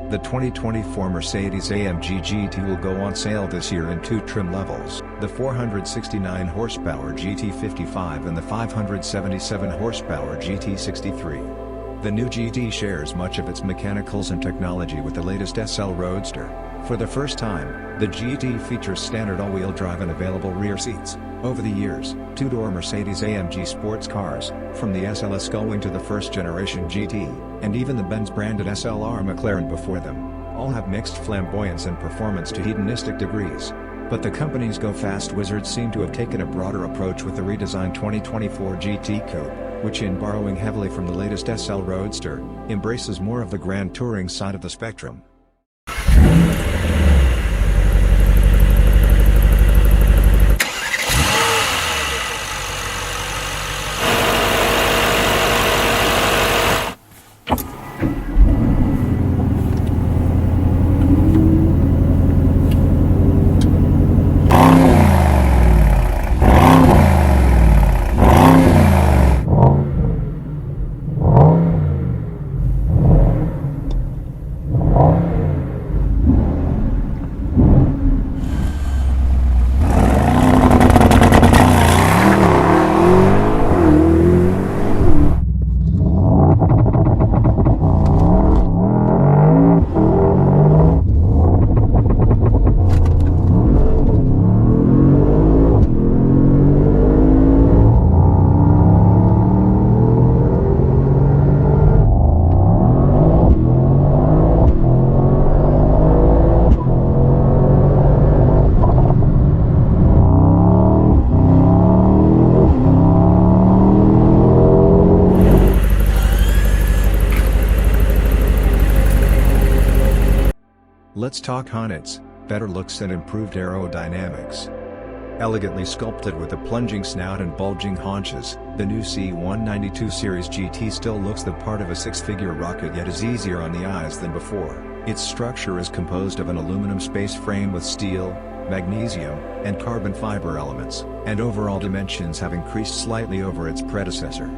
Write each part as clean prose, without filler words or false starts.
The 2024 Mercedes-AMG GT will go on sale this year in two trim levels, the 469 horsepower GT55 and the 577 horsepower GT63. The new GT shares much of its mechanicals and technology with the latest SL Roadster. For the first time, the GT features standard all-wheel drive and available rear seats. Over the years, two-door Mercedes-AMG sports cars, from the SLS Gullwing to the first-generation GT, and even the Benz-branded SLR McLaren before them, all have mixed flamboyance and performance to hedonistic degrees. But the company's go-fast wizards seem to have taken a broader approach with the redesigned 2024 GT Coupe, which, in borrowing heavily from the latest SL Roadster, embraces more of the grand touring side of the spectrum. Let's talk Hornets, better looks and improved aerodynamics. Elegantly sculpted with a plunging snout and bulging haunches, the new C192 Series GT still looks the part of a six-figure rocket, yet is easier on the eyes than before. Its structure is composed of an aluminum space frame with steel, magnesium, and carbon fiber elements, and overall dimensions have increased slightly over its predecessor.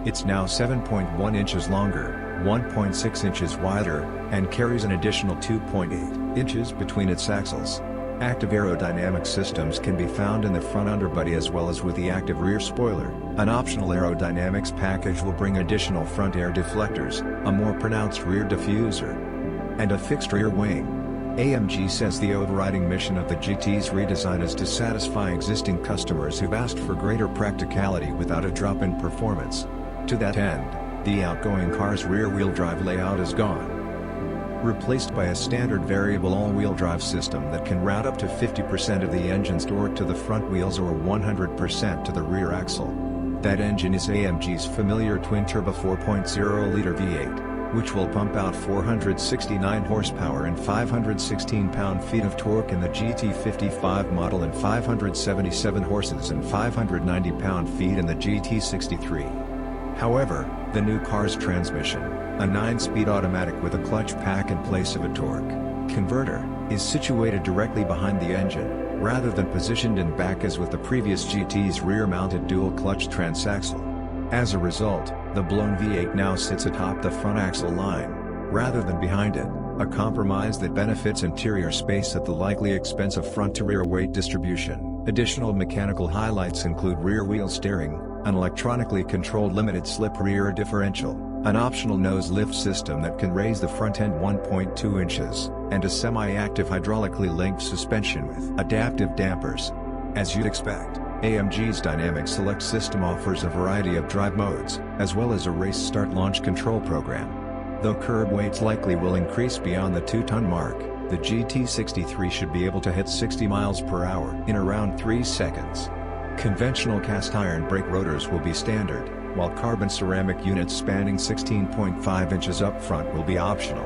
It's now 7.1 inches longer, 1.6 inches wider, and carries an additional 2.8 inches between its axles. Active aerodynamic systems can be found in the front underbody as well as with the active rear spoiler. An optional aerodynamics package will bring additional front air deflectors, a more pronounced rear diffuser, and a fixed rear wing. AMG says the overriding mission of the GT's redesign is to satisfy existing customers who've asked for greater practicality without a drop in performance. To that end, the outgoing car's rear-wheel drive layout is gone, replaced by a standard variable all-wheel drive system that can route up to 50% of the engine's torque to the front wheels or 100% to the rear axle. That engine is AMG's familiar twin-turbo 4.0-liter V8, which will pump out 469 horsepower and 516 pound-feet of torque in the GT55 model and 577 horses and 590 pound-feet in the GT63. However, the new car's transmission, a 9-speed automatic with a clutch pack in place of a torque converter, is situated directly behind the engine, rather than positioned in back as with the previous GT's rear-mounted dual-clutch transaxle. As a result, the blown V8 now sits atop the front axle line, rather than behind it, a compromise that benefits interior space at the likely expense of front-to-rear weight distribution. Additional mechanical highlights include rear-wheel steering, an electronically controlled limited-slip rear differential, an optional nose lift system that can raise the front end 1.2 inches, and a semi-active hydraulically linked suspension with adaptive dampers. As you'd expect, AMG's Dynamic Select system offers a variety of drive modes, as well as a race start launch control program. Though curb weights likely will increase beyond the 2-ton mark, the GT63 should be able to hit 60 miles per hour in around 3 seconds. Conventional cast iron brake rotors will be standard, while carbon ceramic units spanning 16.5 inches up front will be optional.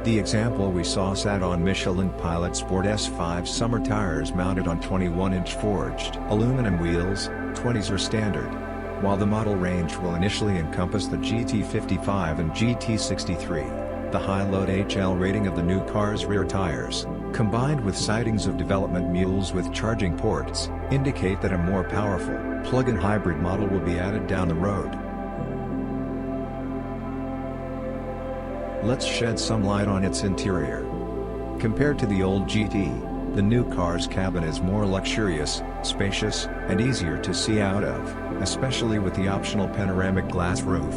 The example we saw sat on Michelin Pilot Sport S5 summer tires mounted on 21-inch forged aluminum wheels. 20s are standard, while the model range will initially encompass the GT55 and GT63. The high-load HL rating of the new car's rear tires, combined with sightings of development mules with charging ports, indicate that a more powerful, plug-in hybrid model will be added down the road. Let's shed some light on its interior. Compared to the old GT, the new car's cabin is more luxurious, spacious, and easier to see out of, especially with the optional panoramic glass roof.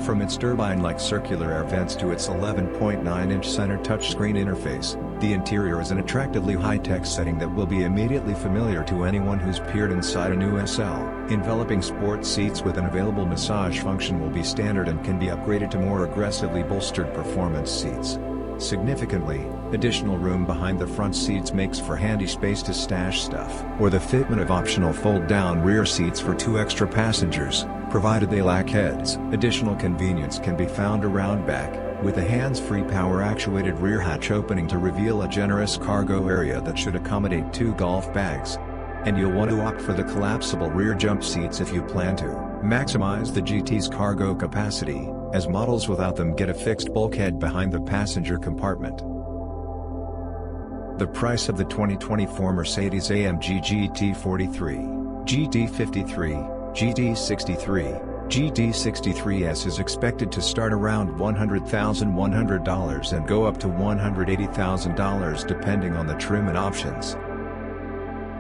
From its turbine-like circular air vents to its 11.9-inch center touchscreen interface, the interior is an attractively high-tech setting that will be immediately familiar to anyone who's peered inside a new SL. Enveloping sport seats with an available massage function will be standard and can be upgraded to more aggressively bolstered performance seats. Significantly, additional room behind the front seats makes for handy space to stash stuff, or the fitment of optional fold-down rear seats for 2 extra passengers, provided they lack heads. Additional convenience can be found around back, with a hands-free power-actuated rear hatch opening to reveal a generous cargo area that should accommodate 2 golf bags. And you'll want to opt for the collapsible rear jump seats if you plan to maximize the GT's cargo capacity, as models without them get a fixed bulkhead behind the passenger compartment. The price of the 2024 Mercedes-AMG GT 43, GT 53, GT 63, GT 63S is expected to start around $100,100 and go up to $180,000 depending on the trim and options.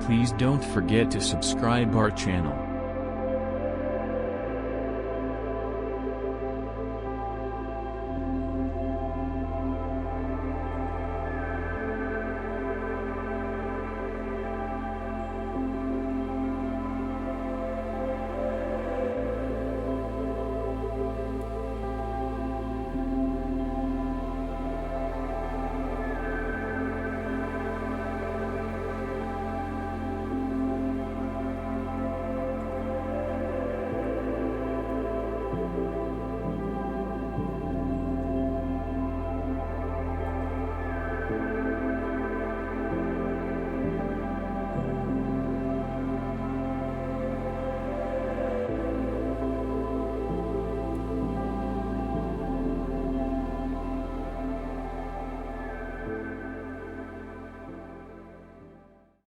Please don't forget to subscribe our channel.